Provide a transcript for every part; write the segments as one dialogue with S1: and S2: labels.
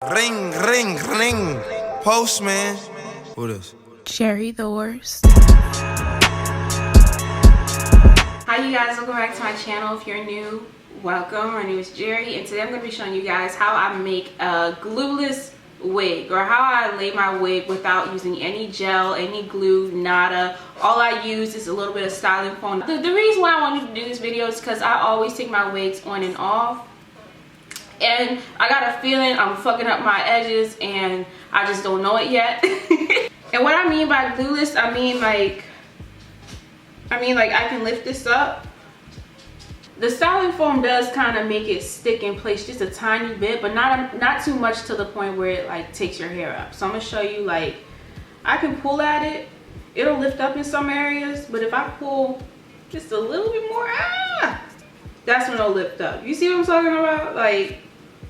S1: Ring, ring, ring. Postman. Who this?
S2: Jarry the worst. Hi you guys, welcome back to my channel. If you're new, welcome. My name is Jarry and today I'm going to be showing you guys how I make a glueless wig, or how I lay my wig without using any gel, any glue, nada. All I use is a little bit of styling foam. The reason why I wanted to do this video is because I always take my wigs on and off, and I got a feeling I'm fucking up my edges and I just don't know it yet. And what I mean by glueless, I mean like I can lift this up. The styling foam does kind of make it stick in place just a tiny bit, but not too much to the point where it like takes your hair up. So I'm gonna show you, like, I can pull at it, it'll lift up in some areas, but if I pull just a little bit more, that's when it'll lift up. You see what I'm talking about? Like,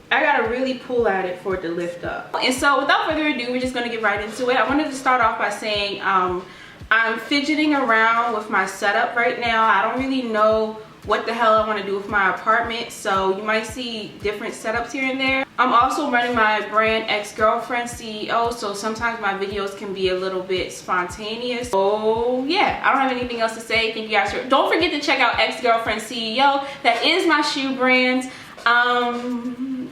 S2: I gotta really pull at it for it to lift up. And so without further ado, we're just gonna get right into it. I wanted to start off by saying I'm fidgeting around with my setup right now. I don't really know what the hell I want to do with my apartment, so you might see different setups here and there. I'm also running my brand Ex-Girlfriend CEO, so sometimes my videos can be a little bit spontaneous. So yeah, I don't have anything else to say. Thank you guys for, don't forget to check out Ex-Girlfriend CEO. That is my shoe brand.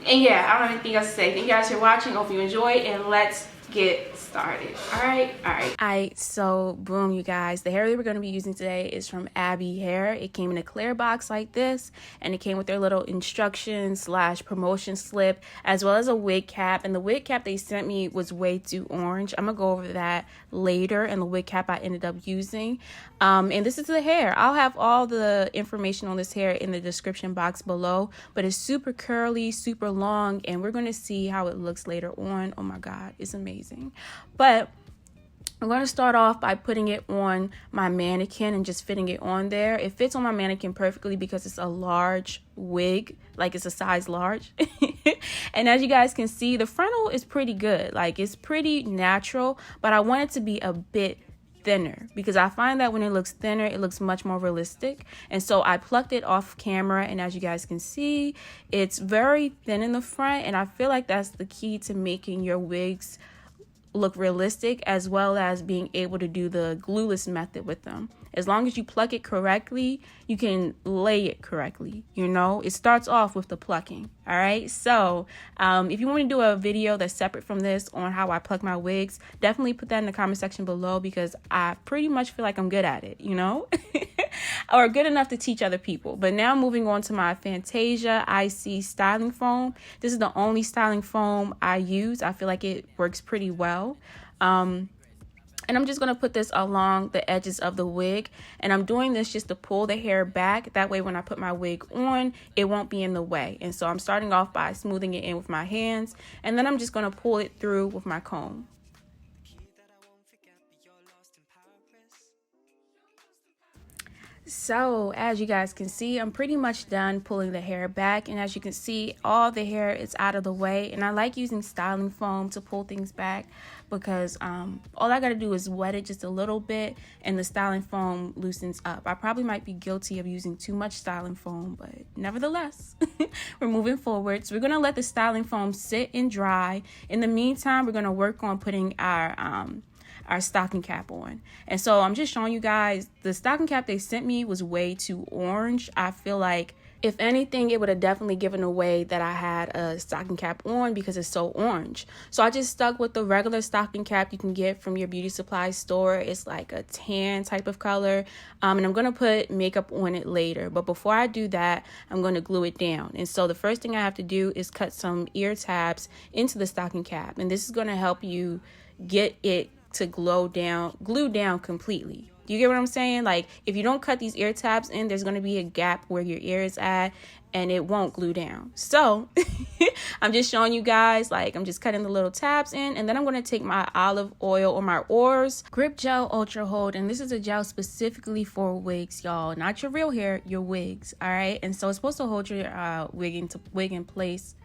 S2: And yeah, I don't have anything else to say. Thank you guys for watching. Hope you enjoyed, and let's get started. All right, so boom, you guys, the hair that we're going to be using today is from Abby Hair. It came in a clear box like this, and it came with their little instructions / promotion slip, as well as a wig cap. And the wig cap they sent me was way too orange. I'm gonna go over that later, and the wig cap I ended up using. And this is the hair. I'll have all the information on this hair in the description box below, but it's super curly, super long, and we're going to see how it looks later on. Oh my god, it's amazing. But I'm going to start off by putting it on my mannequin and just fitting it on there. It fits on my mannequin perfectly because it's a large wig, like it's a size large. And as you guys can see, the frontal is pretty good, like it's pretty natural, but I want it to be a bit thinner because I find that when it looks thinner, it looks much more realistic. And so I plucked it off camera, and as you guys can see, it's very thin in the front, and I feel like that's the key to making your wigs look realistic, as well as being able to do the glueless method with them. As long as you pluck it correctly, you can lay it correctly. You know, it starts off with the plucking. All right, so if you want to do a video that's separate from this on how I pluck my wigs, definitely put that in the comment section below, because I pretty much feel like I'm good at it, you know, or good enough to teach other people. But now moving on to my Fantasia IC styling foam. This is the only styling foam I use. I feel like it works pretty well. And I'm just going to put this along the edges of the wig, and I'm doing this just to pull the hair back. That way when I put my wig on, it won't be in the way. And so I'm starting off by smoothing it in with my hands, and then I'm just going to pull it through with my comb. So as you guys can see, I'm pretty much done pulling the hair back, and as you can see, all the hair is out of the way. And I like using styling foam to pull things back because all I gotta do is wet it just a little bit, and the styling foam loosens up. I probably might be guilty of using too much styling foam, but nevertheless, we're moving forward. So we're gonna let the styling foam sit and dry. In the meantime, we're gonna work on putting our stocking cap on. And so I'm just showing you guys, the stocking cap they sent me was way too orange. I feel like if anything, it would have definitely given away that I had a stocking cap on because it's so orange. So I just stuck with the regular stocking cap you can get from your beauty supply store. It's like a tan type of color. And I'm going to put makeup on it later. But before I do that, I'm going to glue it down. And so the first thing I have to do is cut some ear tabs into the stocking cap. And this is going to help you get it to glue down completely. Do you get what I'm saying? Like, if you don't cut these ear tabs in, there's going to be a gap where your ear is at, and it won't glue down. So I'm just showing you guys, like, I'm just cutting the little tabs in, and then I'm going to take my olive oil or my Oars Grip Gel Ultra Hold, and this is a gel specifically for wigs, y'all, not your real hair, your wigs. All right, and so it's supposed to hold your wig in place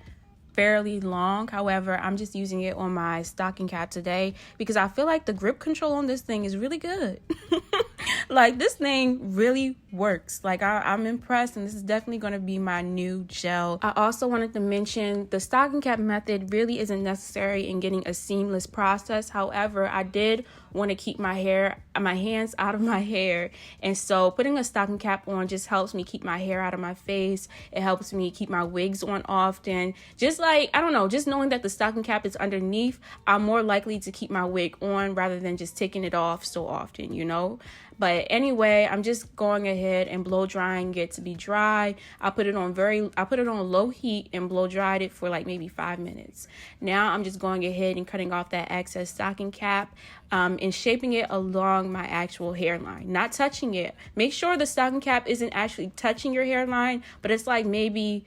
S2: fairly long. However, I'm just using it on my stocking cap today because I feel like the grip control on this thing is really good. Like, this thing really works. Like, I'm impressed, and this is definitely going to be my new gel. I also wanted to mention the stocking cap method really isn't necessary in getting a seamless process. However, I did want to keep my hands out of my hair, and so putting a stocking cap on just helps me keep my hair out of my face. It helps me keep my wigs on often. Just like, I don't know, just knowing that the stocking cap is underneath, I'm more likely to keep my wig on rather than just taking it off so often, you know. But anyway, I'm just going ahead and blow drying it to be dry. I put it on low heat and blow dried it for like maybe 5 minutes. Now I'm just going ahead and cutting off that excess stocking cap and shaping it along my actual hairline, not touching it. Make sure the stocking cap isn't actually touching your hairline, but it's like maybe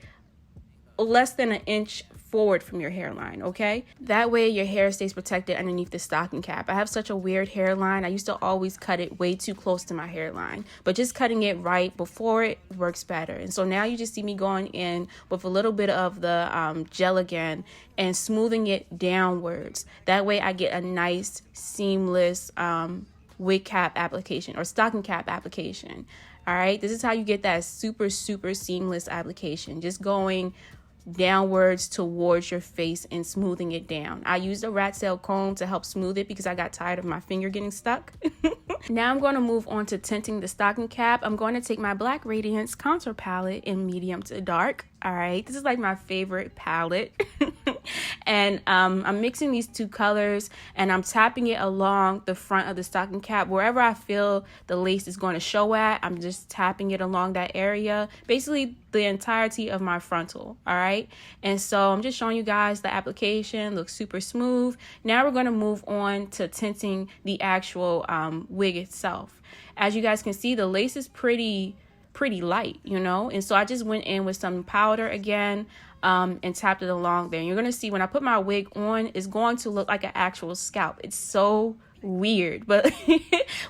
S2: less than an inch forward from your hairline, okay? That way your hair stays protected underneath the stocking cap. I have such a weird hairline. I used to always cut it way too close to my hairline, but just cutting it right before it works better. And so now you just see me going in with a little bit of the gel again and smoothing it downwards. That way I get a nice seamless wig cap application or stocking cap application. All right, this is how you get that super seamless application. Just going downwards towards your face and smoothing it down. I used a rat tail comb to help smooth it because I got tired of my finger getting stuck. Now I'm going to move on to tinting the stocking cap. I'm going to take my Black Radiance contour palette in medium to dark. All right, this is like my favorite palette. And I'm mixing these two colors and I'm tapping it along the front of the stocking cap. Wherever I feel the lace is going to show at, I'm just tapping it along that area. Basically the entirety of my frontal, all right? And so I'm just showing you guys the application. Looks super smooth. Now we're going to move on to tinting the actual wig itself. As you guys can see, the lace is pretty light, you know? And so I just went in with some powder again and tapped it along there. And you're going to see when I put my wig on, it's going to look like an actual scalp. It's so weird, but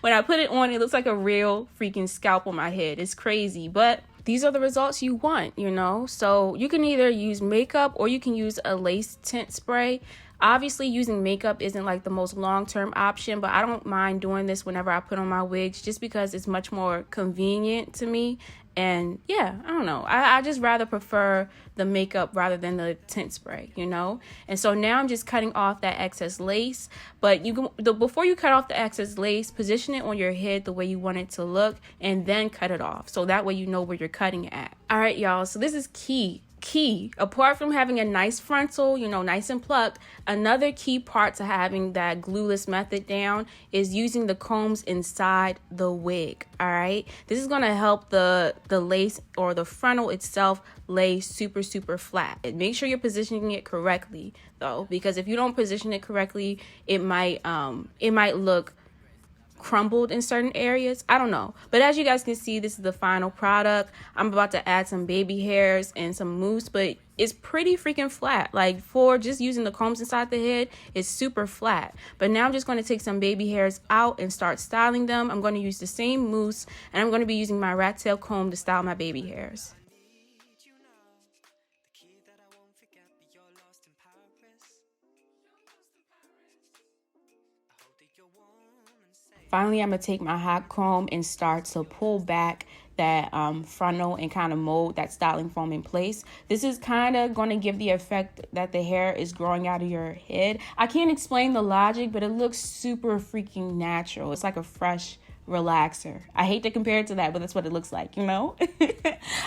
S2: when I put it on, it looks like a real freaking scalp on my head. It's crazy, but these are the results you want, you know? So you can either use makeup or you can use a lace tint spray. Obviously, using makeup isn't like the most long-term option, but I don't mind doing this whenever I put on my wigs just because it's much more convenient to me. And yeah, I don't know. I just rather prefer the makeup rather than the tint spray, you know? And so now I'm just cutting off that excess lace. But before you cut off the excess lace, position it on your head the way you want it to look and then cut it off. So that way you know where you're cutting at. All right, y'all. So this is key. Apart from having a nice frontal, you know, nice and plucked, another key part to having that glueless method down is using the combs inside the wig. All right, this is going to help the lace or the frontal itself lay super flat. And make sure you're positioning it correctly though, because if you don't position it correctly, it might look crumbled in certain areas. I don't know, but as you guys can see, this is the final product. I'm about to add some baby hairs and some mousse, but it's pretty freaking flat. Like, for just using the combs inside the head, it's super flat. But now I'm just going to take some baby hairs out and start styling them. I'm going to use the same mousse and I'm going to be using my rat tail comb to style my baby hairs. Finally, I'm going to take my hot comb and start to pull back that frontal and kind of mold that styling foam in place. This is kind of going to give the effect that the hair is growing out of your head. I can't explain the logic, but it looks super freaking natural. It's like a fresh relaxer. I hate to compare it to that, but that's what it looks like, you know?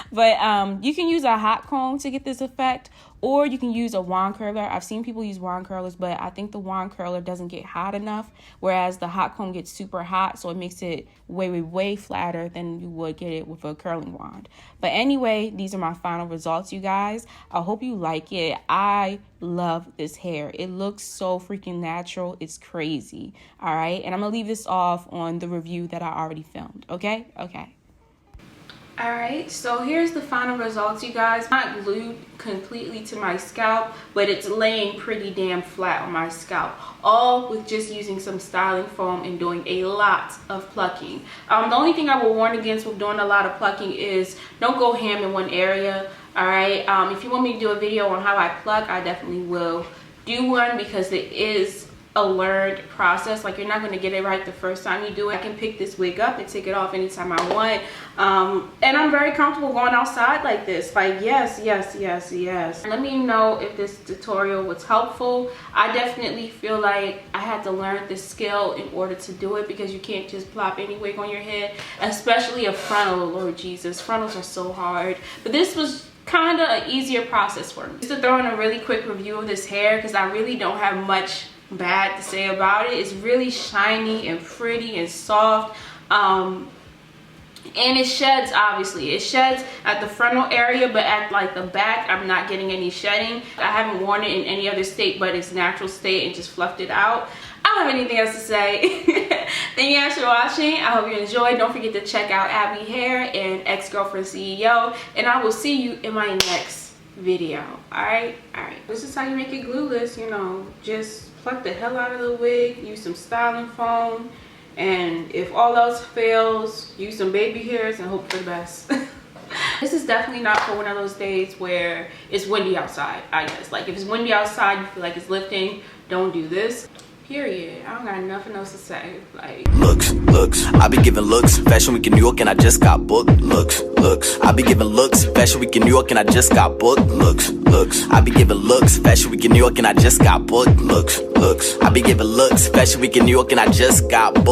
S2: But you can use a hot comb to get this effect, or you can use a wand curler. I've seen people use wand curlers, but I think the wand curler doesn't get hot enough, whereas the hot comb gets super hot, so it makes it way flatter than you would get it with a curling wand. But anyway, these are my final results, you guys. I hope you like it. I love this hair. It looks so freaking natural. It's crazy. All right, and I'm gonna leave this off on the review that I already filmed. Okay. All right, so here's the final results, you guys. Not glued completely to my scalp, but it's laying pretty damn flat on my scalp, all with just using some styling foam and doing a lot of plucking. The only thing I will warn against with doing a lot of plucking is don't go ham in one area. All right, if you want me to do a video on how I pluck, I definitely will do one, because it is a learned process. Like, you're not going to get it right the first time you do it. I can pick this wig up and take it off anytime I want, and I'm very comfortable going outside like this. Like, yes. Let me know if this tutorial was helpful. I definitely feel like I had to learn this skill in order to do it, because you can't just plop any wig on your head, especially a frontal. Lord Jesus, frontals are so hard. But this was kind of an easier process for me. Just to throw in a really quick review of this hair, because I really don't have much bad to say about it. It's really shiny and pretty and soft, and it sheds. Obviously it sheds at the frontal area, but at like the back I'm not getting any shedding. I haven't worn it in any other state but its natural state and just fluffed it out. I don't have anything else to say. Thank you guys for watching. I hope you enjoyed. Don't forget to check out Abby Hair and Ex-Girlfriend CEO, and I will see you in my next video. Alright, this is how you make it glueless. You know, just pluck the hell out of the wig, use some styling foam, and if all else fails, use some baby hairs and hope for the best. This is definitely not for one of those days where it's windy outside, I guess. Like, if it's windy outside, you feel like it's lifting, don't do this. Period. I don't got nothing else to say. Like,
S3: looks. I be giving looks. Fashion Week in New York and I just got booked. Looks. I be giving looks. Fashion Week in New York and I just got booked. Looks. I be giving looks. Fashion Week in New York and I just got booked. Looks. I be giving looks. Fashion Week in New York and I just got booked.